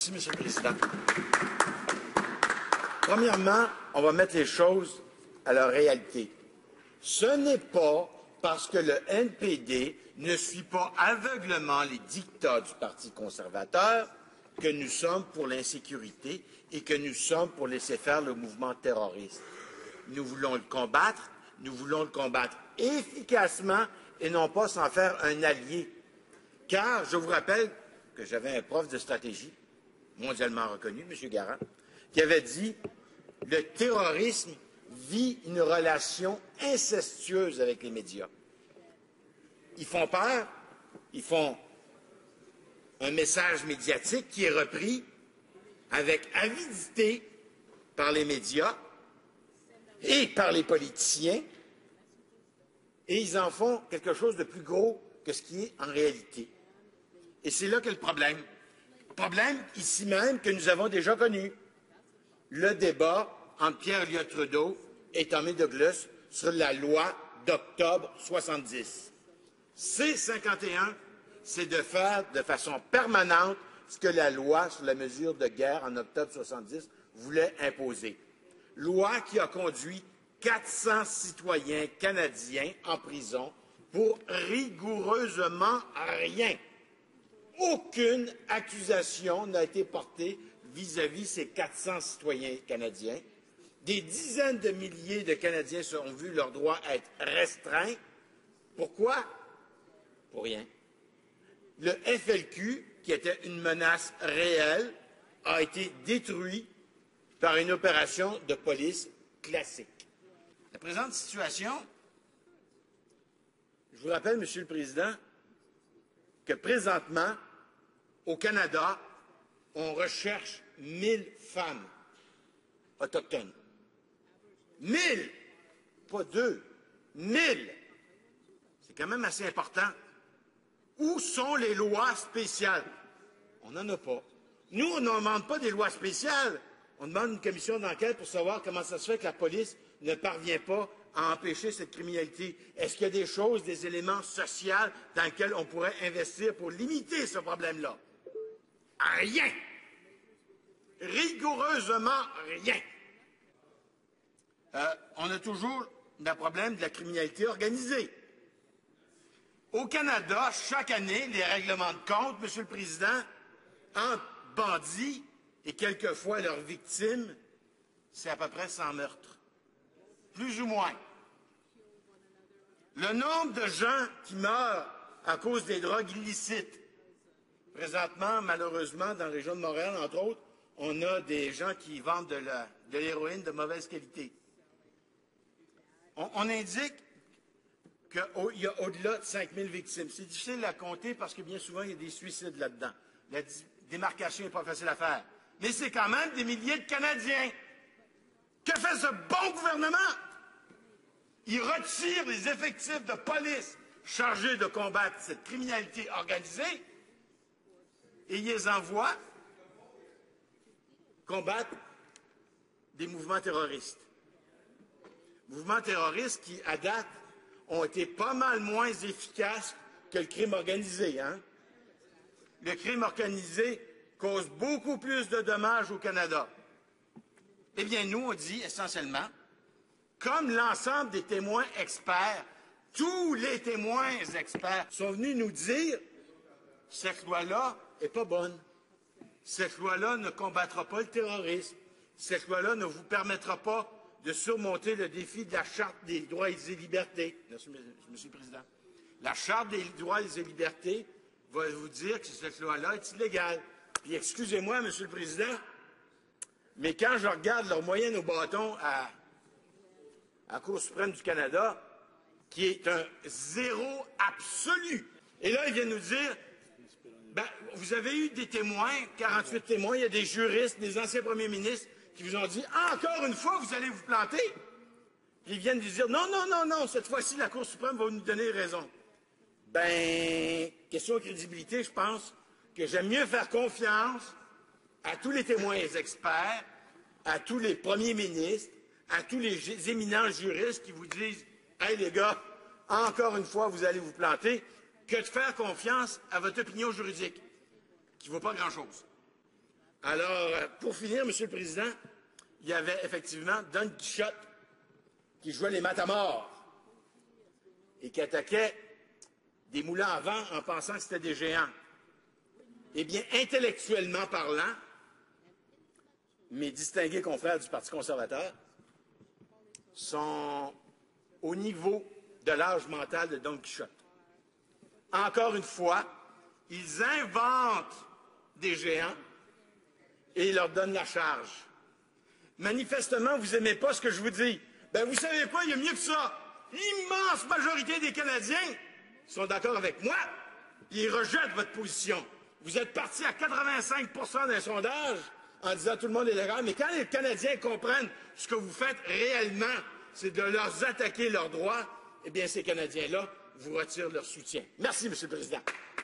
Merci, Monsieur le Président. Premièrement, on va mettre les choses à leur réalité. Ce n'est pas parce que le NPD ne suit pas aveuglément les dictats du Parti conservateur que nous sommes pour l'insécurité et que nous sommes pour laisser faire le mouvement terroriste. Nous voulons le combattre efficacement et non pas s'en faire un allié. Car je vous rappelle que j'avais un prof de stratégie mondialement reconnu, M. Garand, qui avait dit « Le terrorisme vit une relation incestueuse avec les médias. Ils font peur, ils font un message médiatique qui est repris avec avidité par les médias et par les politiciens, et ils en font quelque chose de plus gros que ce qui est en réalité. Et c'est là qu'est le problème. Problème ici même que nous avons déjà connu. Le débat entre Pierre Elliott Trudeau et Tommy Douglas sur la loi d'octobre 70. C-51, c'est de faire de façon permanente ce que la loi sur la mesure de guerre en octobre 70 voulait imposer. Loi qui a conduit 400 citoyens canadiens en prison pour rigoureusement rien. Aucune accusation n'a été portée vis-à-vis ces 400 citoyens canadiens. Des dizaines de milliers de Canadiens se ont vu leurs droits être restreints. Pourquoi? Pour rien. Le FLQ, qui était une menace réelle, a été détruit par une opération de police classique. La présente situation, je vous rappelle, Monsieur le Président, que présentement, au Canada, on recherche 1000 femmes autochtones. 1000! Pas 2. 1000! C'est quand même assez important. Où sont les lois spéciales? On n'en a pas. Nous, on ne demande pas des lois spéciales. On demande une commission d'enquête pour savoir comment ça se fait que la police ne parvient pas à empêcher cette criminalité. Est-ce qu'il y a des choses, des éléments sociaux dans lesquels on pourrait investir pour limiter ce problème-là? Rien. Rigoureusement rien. On a toujours le problème de la criminalité organisée. Au Canada, chaque année, les règlements de compte, Monsieur le Président, entre bandits et quelquefois leurs victimes, c'est à peu près 100 meurtres. Plus ou moins. Le nombre de gens qui meurent à cause des drogues illicites. Présentement, malheureusement, dans la région de Montréal, entre autres, on a des gens qui vendent de l'héroïne de mauvaise qualité. On indique qu'il y a au-delà de 5000 victimes. C'est difficile à compter parce que bien souvent, il y a des suicides là-dedans. La démarcation n'est pas facile à faire. Mais c'est quand même des milliers de Canadiens. Que fait ce bon gouvernement? Il retire les effectifs de police chargés de combattre cette criminalité organisée et il les envoie combattre des mouvements terroristes. Mouvements terroristes qui, à date, ont été pas mal moins efficaces que le crime organisé. Le crime organisé cause beaucoup plus de dommages au Canada. Eh bien, nous, on dit essentiellement, comme l'ensemble des témoins experts, tous les témoins experts sont venus nous dire cette loi-là n'est pas bonne. Cette loi-là ne combattra pas le terrorisme. Cette loi-là ne vous permettra pas de surmonter le défi de la Charte des droits et libertés. Merci, Monsieur le Président. La Charte des droits et libertés va vous dire que cette loi-là est illégale. Puis, excusez-moi, Monsieur le Président, mais quand je regarde leur moyenne au bâton à la Cour suprême du Canada, qui est un zéro absolu, et là, ils viennent nous dire, ben, vous avez eu des témoins, 48 témoins, il y a des juristes, des anciens premiers ministres, qui vous ont dit, encore une fois, vous allez vous planter. Puis ils viennent nous dire, non, non, non, non, cette fois-ci, la Cour suprême va nous donner raison. Ben, question de crédibilité, je pense que j'aime mieux faire confiance à tous les témoins experts, à tous les premiers ministres, à tous les éminents juristes qui vous disent « Hey les gars, encore une fois, vous allez vous planter », que de faire confiance à votre opinion juridique, qui ne vaut pas grand-chose. Alors, pour finir, M. le Président, il y avait effectivement Don Quichotte qui jouait les matamors et qui attaquait des moulins à vent en pensant que c'était des géants. Eh bien, intellectuellement parlant, mes distingués confrères du Parti conservateur sont au niveau de l'âge mental de Don Quichotte. Encore une fois, ils inventent des géants et ils leur donnent la charge. Manifestement, vous n'aimez pas ce que je vous dis. Ben, vous savez quoi, il y a mieux que ça. L'immense majorité des Canadiens sont d'accord avec moi, et ils rejettent votre position. Vous êtes parti à 85% d'un sondage en disant tout le monde est d'accord, mais quand les Canadiens comprennent ce que vous faites réellement, c'est de leur attaquer leurs droits, eh bien, ces Canadiens-là vous retirent leur soutien. Merci, M. le Président.